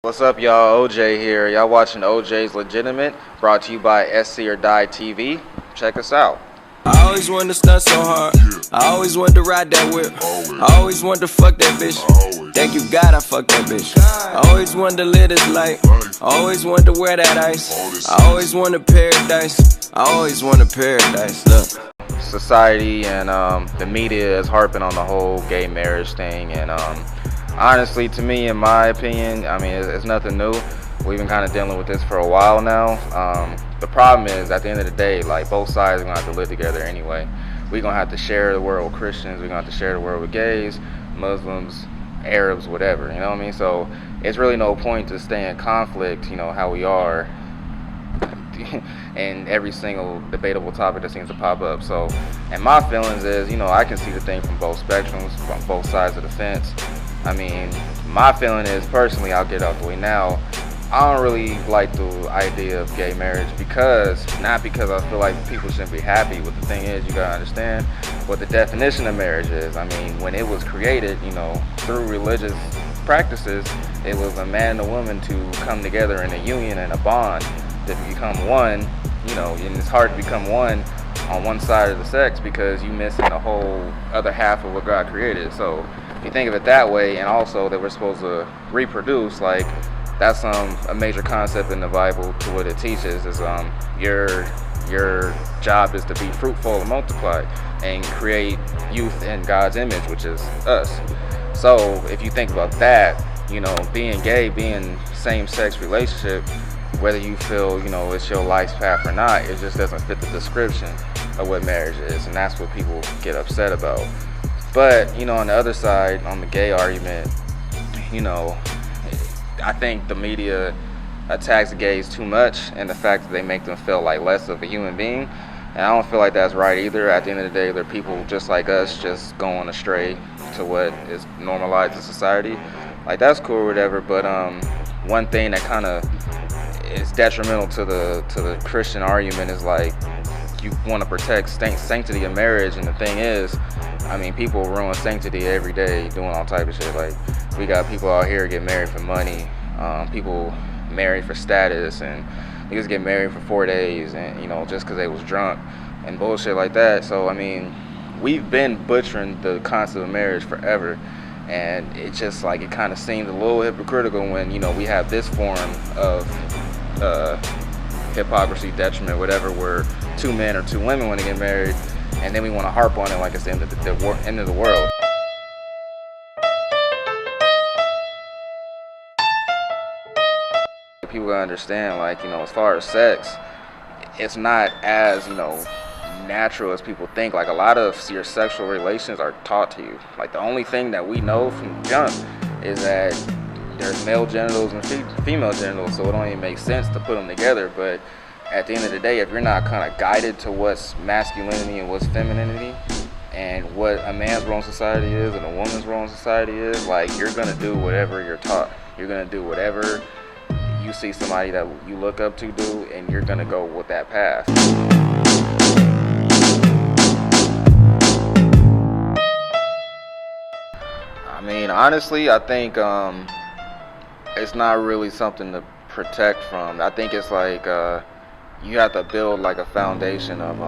What's up, y'all? OJ here. Y'all watching OJ's Legitimate, brought to you by SC or Die TV. Check us out. I always wanted to stunt so hard. I always wanted to ride that whip. I always wanted to fuck that bitch. Thank you God I fucked that bitch. I always wanted to live this life. I always wanted to wear that ice. I always wanted paradise. I always wanted paradise. Look. Society and the media is harping on the whole gay marriage thing, and honestly, to me, in my opinion, I mean, it's nothing new. We've been kind of dealing with this for a while now. The problem is, at the end of the day, like, both sides are gonna have to live together anyway. We're gonna have to share the world with Christians. We're gonna have to share the world with gays, Muslims, Arabs, whatever. You know what I mean? So it's really no point to stay in conflict. You know how we are, and every single debatable topic that seems to pop up. So, and my feelings is, I can see the thing from both spectrums, from both sides of the fence. I mean, my feeling is, personally, I'll get out the way now, I don't really like the idea of gay marriage not because I feel like people shouldn't be happy, but the thing is, you gotta understand what the definition of marriage is. I mean, when it was created, through religious practices, it was a man and a woman to come together in a union and a bond to become one, and it's hard to become one on one side of the sex because you're missing the whole other half of what God created. So if you think of it that way, and also that we're supposed to reproduce, like, that's a major concept in the Bible to what it teaches is your job is to be fruitful and multiply and create youth in God's image, which is us. So if you think about that, being gay, being same-sex relationship, whether you feel, it's your life's path or not, it just doesn't fit the description of what marriage is, and that's what people get upset about. But, on the other side, on the gay argument, I think the media attacks gays too much, and the fact that they make them feel like less of a human being, and I don't feel like that's right either. At the end of the day, they're people just like us, just going astray to what is normalized in society. Like, that's cool or whatever, but one thing that kind of is detrimental to the Christian argument is, like, you want to protect sanctity of marriage, and the thing is, I mean, people ruin sanctity every day doing all type of shit. Like, we got people out here get married for money, people married for status, and niggas get married for 4 days, and just because they was drunk and bullshit like that. So I mean, we've been butchering the concept of marriage forever, and it just, like, it kind of seems a little hypocritical when we have this form of hypocrisy, detriment, whatever, where two men or two women want to get married, and then we want to harp on it like it's the end of the world. People gotta understand, like, as far as sex, it's not as, natural as people think. Like, a lot of your sexual relations are taught to you. Like, the only thing that we know from jump is that there's male genitals and female genitals, so it don't even make sense to put them together. But at the end of the day, if you're not kind of guided to what's masculinity and what's femininity, and what a man's role in society is and a woman's role in society is, like, you're gonna do whatever you're taught. You're gonna do whatever you see somebody that you look up to do, and you're gonna go with that path. I mean, honestly, I think it's not really something to protect from. I think it's like you have to build, like, a foundation of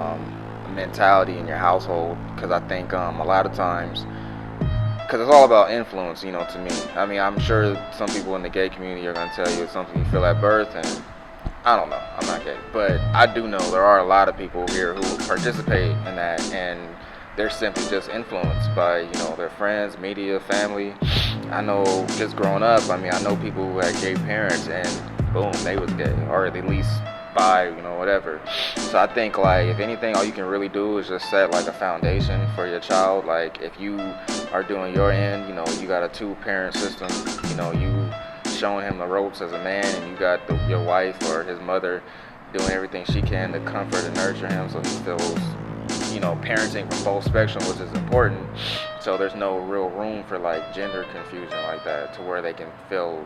mentality in your household, because I think a lot of times, because it's all about influence, to me. I mean, I'm sure some people in the gay community are going to tell you it's something you feel at birth, and I don't know, I'm not gay, but I do know there are a lot of people here who participate in that, and they're simply just influenced by, their friends, media, family. I know, just growing up, I mean, I know people who had gay parents, and boom, they was gay, or at least bi, whatever. So I think, like, if anything, all you can really do is just set, like, a foundation for your child. Like, if you are doing your end, you got a 2-parent system, you showing him the ropes as a man, and you got your wife or his mother doing everything she can to comfort and nurture him, so he feels, parenting from both spectrum, which is important. So there's no real room for, like, gender confusion like that, to where they can feel,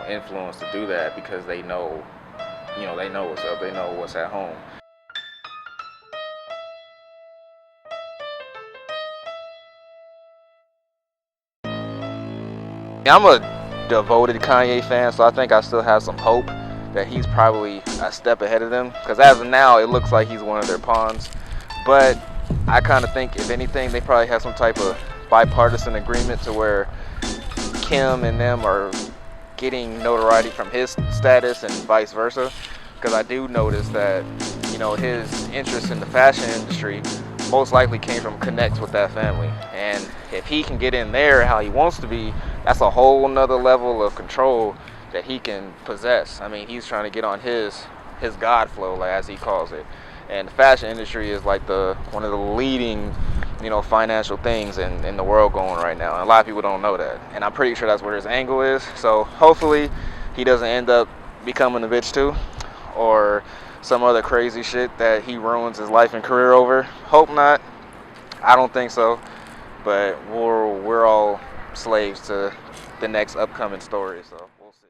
influenced to do that because they know what's up, they know what's at home. I'm a devoted Kanye fan, so I think I still have some hope that he's probably a step ahead of them. Because as of now, it looks like he's one of their pawns. But I kind of think, if anything, they probably have some type of bipartisan agreement to where Kim and them are getting notoriety from his status and vice versa. Because I do notice that, you know, his interest in the fashion industry most likely came from connects with that family. And if he can get in there how he wants to be, that's a whole nother level of control that he can possess. I mean, he's trying to get on his God flow, like, as he calls it. And the fashion industry is like one of the leading, you know, financial things in the world going right now. And a lot of people don't know that. And I'm pretty sure that's where his angle is. So hopefully he doesn't end up becoming a bitch too, or some other crazy shit that he ruins his life and career over. Hope not. I don't think so. But we're all slaves to the next upcoming story, so we'll see.